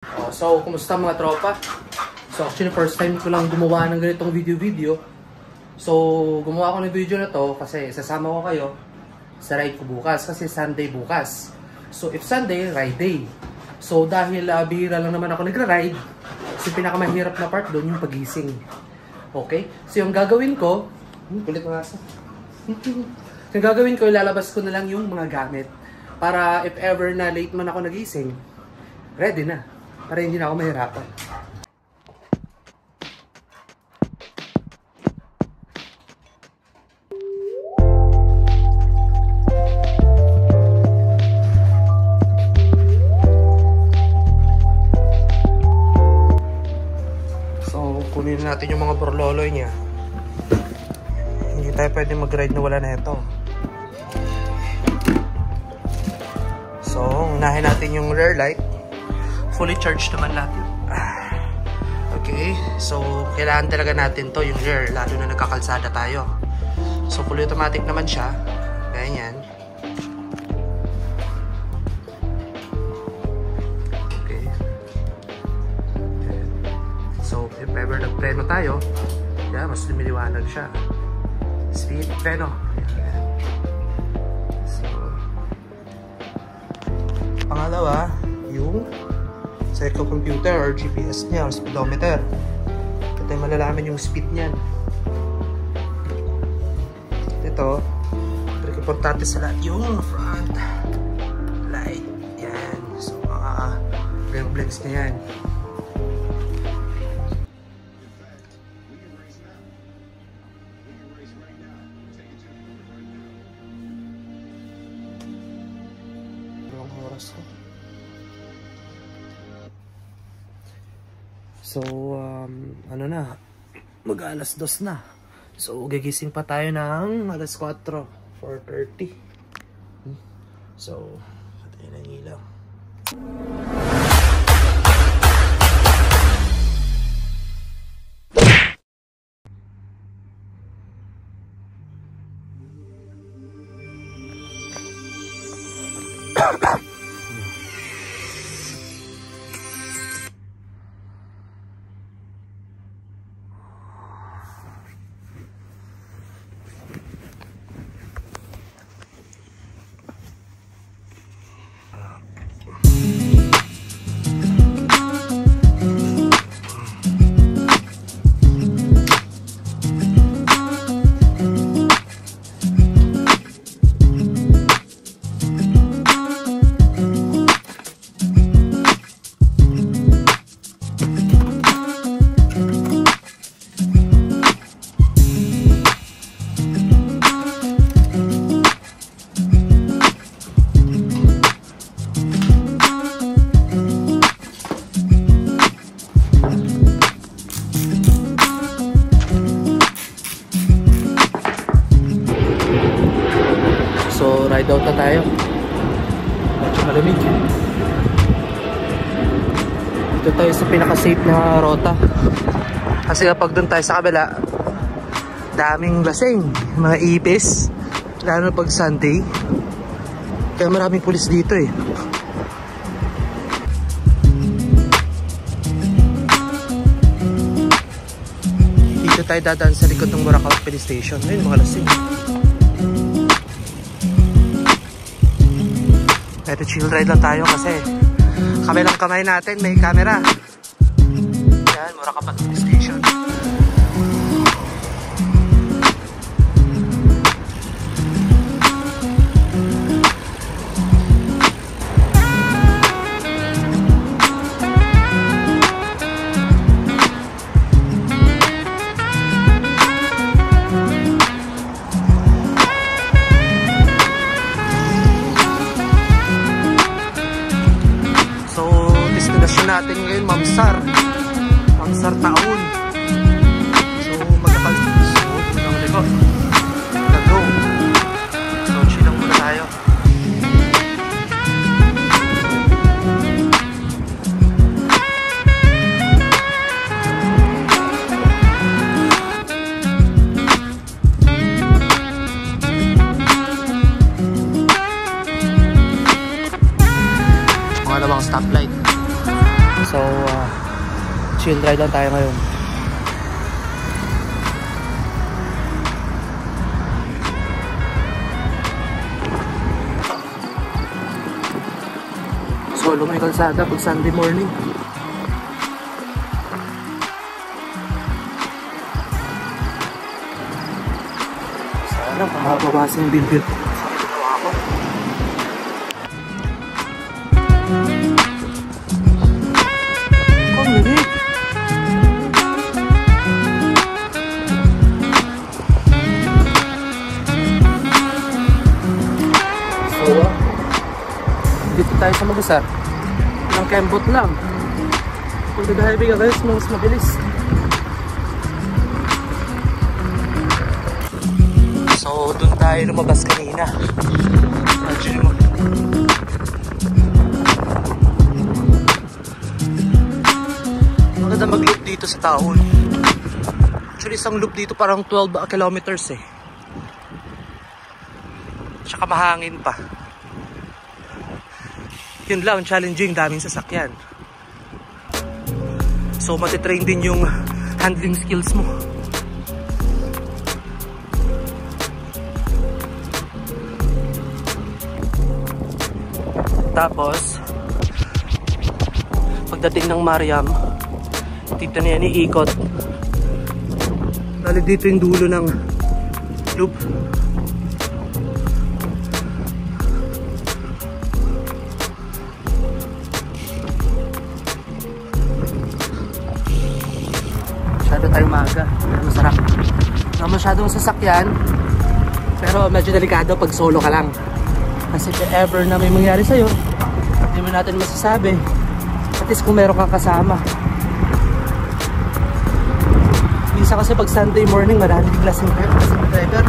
So, kumusta mga tropa? So, actually, first time ko lang gumawa ng ganitong video. So, gumawa ko ng video na to kasi sasama ko kayo sa ride ko bukas kasi Sunday bukas. So, if Sunday, ride day. So, dahil bihira lang naman ako nagra-ride, so pinakamahirap na part doon yung pagising. Okay? So, yung gagawin ko, kulit mga asa. Yung gagawin ko, ilalabas ko na lang yung mga gamit. Para if ever na late man ako nagising, ready na. Para hindi na ako mahirapan. So, kunin natin yung mga borloloy niya. Hindi tayo pwede mag-ride na wala na ito. So, unahin natin yung rear light. Fully charged naman natin. Okay, so kailangan talaga natin to yung rear, lalo na nagkakalsada tayo. So, fully automatic naman siya. Ganyan. Okay. So, if ever nagpreno tayo, yeah, mas lumiliwanag siya. Speed, preno. Pangalawa, yung cyclocomputer or GPS niya or speedometer. Ito tayo malalaman yung speed niyan. Ito, pero importante sa lahat yung front light. Yan. So, mga blinks na yan. So, ano na, mag-alas 2 na. So, gigising pa tayo ng alas 4, 4:30. So, patayin na yung ilaw. So, ride out na tayo. Medyo malamig. Dito tayo sa pinaka-safe na rota. Kasi kapag doon tayo sa kabila, daming lasing, mga ipis. Lalo pag Sunday. Kaya maraming pulis dito eh. Dito tayo dadaan sa likod ng Murakaw Police Station. Ayun, mga lasing. Pero chill ride lang tayo kasi kabilang kamay natin may camera. Yan, Murakaw Police Station. Natin ngayon Mamsar Taon. So magkakalsada. So go. So chill lang muna tayo. Pangalawang stoplight. So So, chill ride lang tayo ngayon. Solo may kalsada pag Sunday morning. Sana pamabawasan yung bill. Dito tayo sa Magasar. Ng Kembot lang. Kung nag-highway ka guys, mas mabilis. So, dun tayo lumabas kanina. Actually, maganda mag-loop dito sa Taon. Actually, isang loop dito parang 12 kilometers eh. Tsaka mahangin pa. Yun lang, challenging, daming sasakyan. So, matitrain din yung handling skills mo. Tapos, pagdating ng Mariam, dito na yan iikot. Dali dito yung dulo ng loop. Masyado tayong maaga, masarap. Masyadong sasakyan, pero medyo delikado pag solo ka lang. Kasi if ever na may mangyari sa'yo, hindi mo natin masasabi. At least kung meron kang kasama. Bisa kasi pag Sunday morning, maraming lasing driver.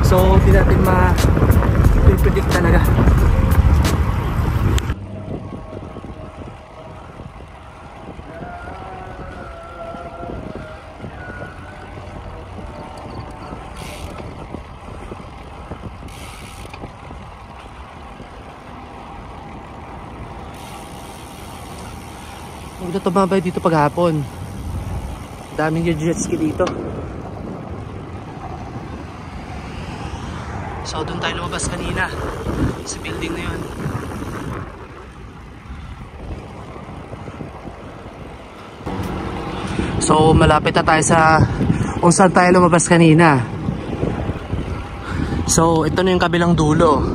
So, hindi natin ma-predict talaga. Huwag na tumabay dito paghapon. Daming yung jet ski dito. So doon tayo lumabas kanina sa building na yun. So malapit na tayo sa kung saan tayo lumabas kanina. So ito na yung kabilang dulo.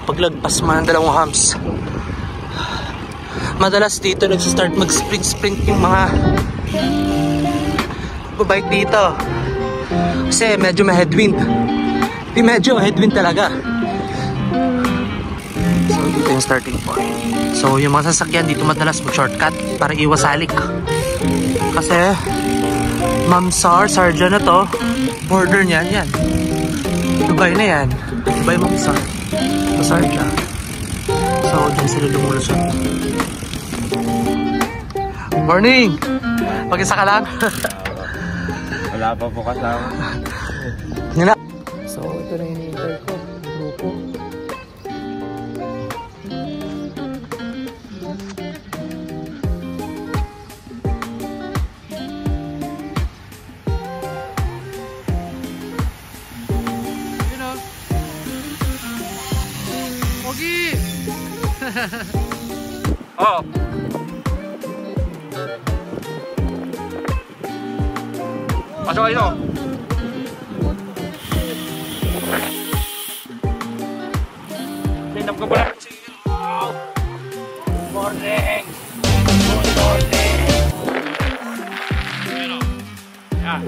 Paglagpas mo ng dalawang humps, madalas dito nagsistart mag-sprint yung mga bike dito. Kasi medyo may headwind. Di medyo headwind talaga. So dito yung starting point. So yung mga sasakyan dito madalas mag-shortcut para iwas salik. Kasi Ma'am Sarja na to. Border niyan, yan. Dubai na yan. Dubai Ma'am Sarja. So dyan sila lumulusot. Morning! Mag-isa ka lang? Wala pa po kasama. Yan na. So, ito na yung hinihintay ko. Grupo. Yun o. Pogi! Oh! Pasok kayo! Tinap ko pala! Good morning! Good morning! Ayan o. Ayan.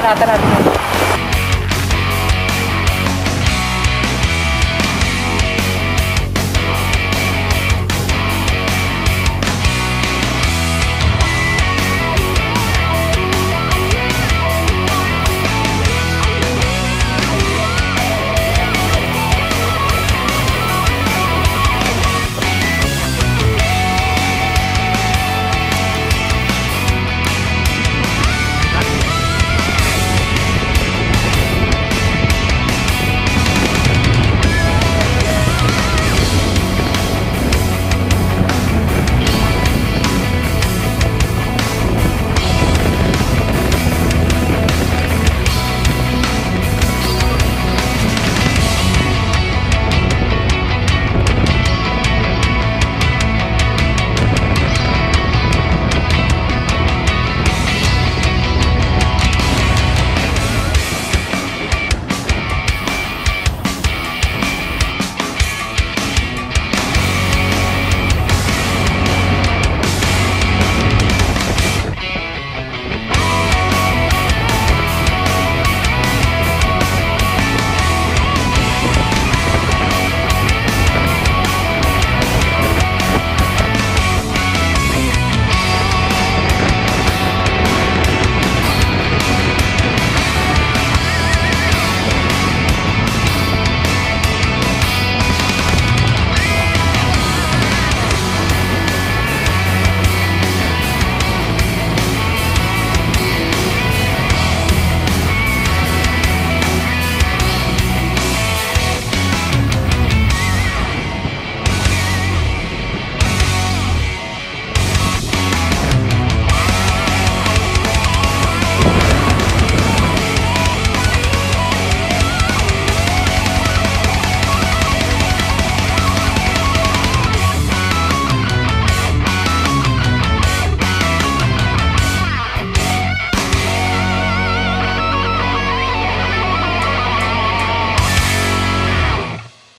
Ata natin yung